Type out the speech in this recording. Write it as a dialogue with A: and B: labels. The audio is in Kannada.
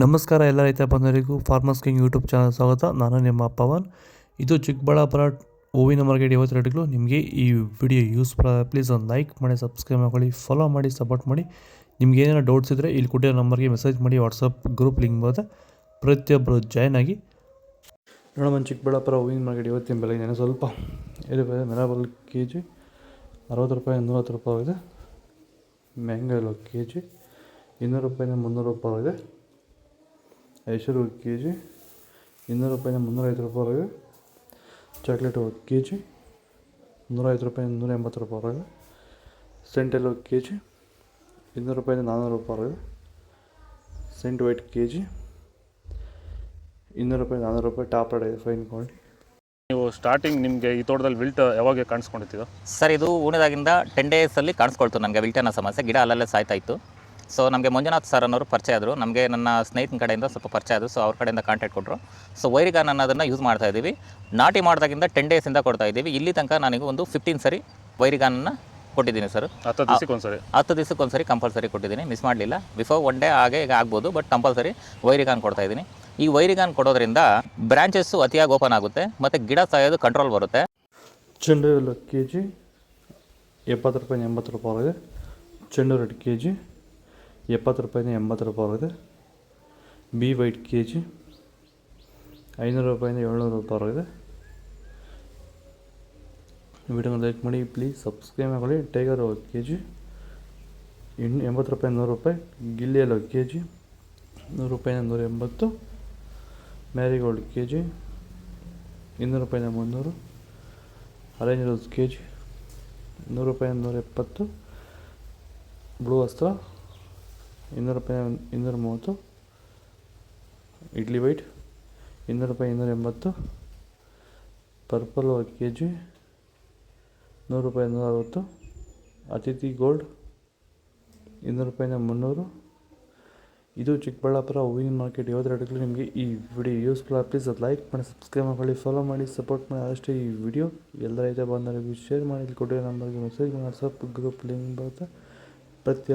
A: ನಮಸ್ಕಾರ ಎಲ್ಲ ರೈತ ಬಂಧುಗಳಿಗೂ ಫಾರ್ಮರ್ಸ್ ಕಿಂಗ್ ಯೂಟ್ಯೂಬ್ ಚಾನಲ್ ಸ್ವಾಗತ. ನಾನು ನಿಮ್ಮ ಪವನ್. ಇದು ಚಿಕ್ಕಬಳ್ಳಾಪುರ ಹೂವಿನ ಮಾರ್ಕೆಟ್ 50 ರೇಟ್ಗಳು. ನಿಮಗೆ ಈ ವಿಡಿಯೋ ಯೂಸ್ಫುಲ್ ಆದರೆ ಪ್ಲೀಸ್ ಒಂದು ಲೈಕ್ ಮಾಡಿ, ಸಬ್ಸ್ಕ್ರೈಬ್ ಮಾಡ್ಕೊಳ್ಳಿ, ಫಾಲೋ ಮಾಡಿ, ಸಪೋರ್ಟ್ ಮಾಡಿ. ನಿಮ್ಗೆ ಏನಾದ್ರು ಡೌಟ್ಸ್ ಇದ್ದರೆ ಇಲ್ಲಿ ಕೊಟ್ಟಿರೋ ನಂಬರ್ಗೆ ಮೆಸೇಜ್ ಮಾಡಿ. ವಾಟ್ಸಪ್ ಗ್ರೂಪ್ ಲಿಂಕ್ ಬರುತ್ತೆ, ಪ್ರತಿಯೊಬ್ಬರು ಜಾಯ್ನ್ ಆಗಿ. ನೋಡೋಣ, ಚಿಕ್ಕಬಳ್ಳಾಪುರ ಹೂವಿನ ಮಾರ್ಕೆಟ್ ಇವತ್ತಿನ ಬೆಲೆ ಏನೇ ಸ್ವಲ್ಪ ಇರುತ್ತೆ. ಮೆರಾಬಲ್ ಕೆ ಜಿ 60 ರೂಪಾಯಿ, 110 ರೂಪಾಯಿ ಇದೆ. ಮ್ಯಾಂಗೋ ಎಲ್ಲೋ ಕೆ ಜಿ 200 ರೂಪಾಯಿಂದ 300 ರೂಪಾಯಿ ಇದೆ. ಐಶ್ವರ್ಯ ಕೆ ಜಿ 200 ರೂಪಾಯಿಂದ 350 ರೂಪಾಯಿ ಇದೆ. ಚಾಕ್ಲೇಟು ಕೆ ಜಿ 150 ರೂಪಾಯಿಂದ 180 ರೂಪಾಯಿ ಇದೆ. ಸೆಂಟೆಲ್ಲೋ ಕೆ ಜಿ 200 ರೂಪಾಯಿಂದ 400 ರೂಪಾಯಿ ಇದೆ. ಸೆಂಟ್ ವೈಟ್ ಕೆ ಜಿ 200 ರೂಪಾಯಿ 400 ರೂಪಾಯಿ. ಟಾಪ್ ರೇಟ್ ಇದೆ, ಫೈನ್ ಕ್ವಾಲಿಟಿ.
B: ನೀವು ಸ್ಟಾರ್ಟಿಂಗ್ ನಿಮಗೆ ಈ ತೋಟದಲ್ಲಿ ವಿಲ್ಟ್ ಯಾವಾಗ ಕಾಣಿಸ್ಕೊಂಡಿತ್ತು
C: ಸರ್? ಇದು ಹೂಣಿದಾಗಿಂದ 10 ಡೇಸಲ್ಲಿ ಕಾಣಿಸ್ಕೊಳ್ತು ನನಗೆ ವಿಲ್ಟ್ ಅನ್ನೋ ಸಮಸ್ಯೆ. ಗಿಡ ಅಲ್ಲಲ್ಲೇ ಸಾಯ್ತಾ ಇತ್ತು. ಸೊ ನಮಗೆ ಮಂಜುನಾಥ್ ಸರ್ ಅನ್ನೋರು ಪರಿಚಯ ಆದರು, ನಮಗೆ ನನ್ನ ಸ್ನೇಹಿತನ ಕಡೆಯಿಂದ ಸ್ವಲ್ಪ ಪರಿಚಯ ಆದರು. ಸೊ ಅವ್ರ ಕಡೆಯಿಂದ ಕಾಂಟ್ಯಾಕ್ಟ್ ಕೊಟ್ಟರು. ಸೊ ವೈರಿಗಾನ್ ಅನ್ನೋದನ್ನು ಯೂಸ್ ಮಾಡ್ತಾ ಇದ್ದೀವಿ. ನಾಟಿ ಮಾಡಿದಾಗಿಂದ 10 ಡೇಸಿಂದ ಕೊಡ್ತಾ ಇದ್ದೀವಿ. ಇಲ್ಲಿ ತನಕ ನನಗೆ ಒಂದು 15 ಸರಿ ವೈರಿಗಾನನ್ನು ಕೊಟ್ಟಿದ್ದೀನಿ ಸರ್. 10 ದಿವಸಕ್ಕೊಂದ್ಸರಿ ಕಂಪಲ್ಸರಿ ಕೊಟ್ಟಿದ್ದೀನಿ, ಮಿಸ್ ಮಾಡಲಿಲ್ಲ. ಬಿಫೋರ್ 1 ಡೇ ಹಾಗೆ ಈಗ ಆಗ್ಬೋದು, ಬಟ್ ಕಂಪಲ್ಸರಿ ವೈರಿಗಾನ್ ಕೊಡ್ತಾ ಇದ್ದೀನಿ. ಈ ವೈರಿಗಾನ್ ಕೊಡೋದ್ರಿಂದ ಬ್ರಾಂಚಸ್ಸು ಅತಿಯಾಗಿ ಓಪನ್ ಆಗುತ್ತೆ ಮತ್ತು ಗಿಡ ಸಾಯೋದು ಕಂಟ್ರೋಲ್ ಬರುತ್ತೆ.
A: ಚೆಂಡು ಎಲ್ಲ ಕೆ ಜಿ 70 ರೂಪಾಯಿ 80 ರೂಪಾಯಿ ಇದೆ. ಚೆಂಡು ರೆಡ್ ಕೆ ಜಿ 70 ರೂಪಾಯಿಂದ 80 ರೂಪಾಯಿ ಇದೆ. ಬಿ ವೈಟ್ ಕೆ ಜಿ 500 ರೂಪಾಯಿಂದ 700 ರೂಪಾಯಿ ಇದೆ. ವಿಡಿಯೋನ ಲೈಕ್ ಮಾಡಿ, ಪ್ಲೀಸ್ ಸಬ್ಸ್ಕ್ರೈಬ್ ಮಾಡಿ. ಟೈಗರ್ ಕೆ ಜಿ 80 ರೂಪಾಯಿ 100 ರೂಪಾಯಿ. ಗಿಲ್ಲಿ ಎಲ್ಲ ಕೆ ಜಿ 100 ರೂಪಾಯಿಂದ 180. ಮ್ಯಾರಿಗೋಲ್ಡ್ ಕೆ ಜಿ 200 ರೂಪಾಯಿಂದ 300. ಆರೆಂಜ್ ರೋಸ್ ಕೆ ಜಿ 100 ರೂಪಾಯಿಂದ 170. ಬ್ಲೂ ಅಸ್ತ್ರ 200 ರೂಪಾಯಿ 230. ಇಡ್ಲಿ ವೈಟ್ 200 ರೂಪಾಯಿ 280. ಪರ್ಪಲ್ ಕೆ ಜಿ 100 ರೂಪಾಯಿ 160. ಅತಿಥಿ ಗೋಲ್ಡ್ 200 ರೂಪಾಯಿಂದ 300. ಇದು ಚಿಕ್ಕಬಳ್ಳಾಪುರ ಹೂವಿನ ಮಾರ್ಕೆಟ್ 50 ರೇಟ್ಗಳು. ನಿಮಗೆ ಈ ವಿಡಿಯೋ ಯೂಸ್ಫುಲ್ ಆಗಿ ಪ್ಲೀಸ್ ಅದು ಲೈಕ್ ಮಾಡಿ, ಸಬ್ಸ್ಕ್ರೈಬ್ ಮಾಡಿ, ಫಾಲೋ ಮಾಡಿ, ಸಪೋರ್ಟ್ ಮಾಡಿ. ಅಷ್ಟೇ ಈ ವಿಡಿಯೋ ಎಲ್ಲ ರೈತ ಬಂದವರಿಗೂ ಶೇರ್ ಮಾಡಿ. ಇಲ್ಲಿ ಕೊಟ್ಟಿರೋ ನಂಬರ್ಗೆ ಮೆಸೇಜ್ ಮಾಡಿ. ವಾಟ್ಸಪ್ ಗ್ರೂಪ್ ಲಿಂಕ್ ಬರುತ್ತೆ, ಪ್ರತಿ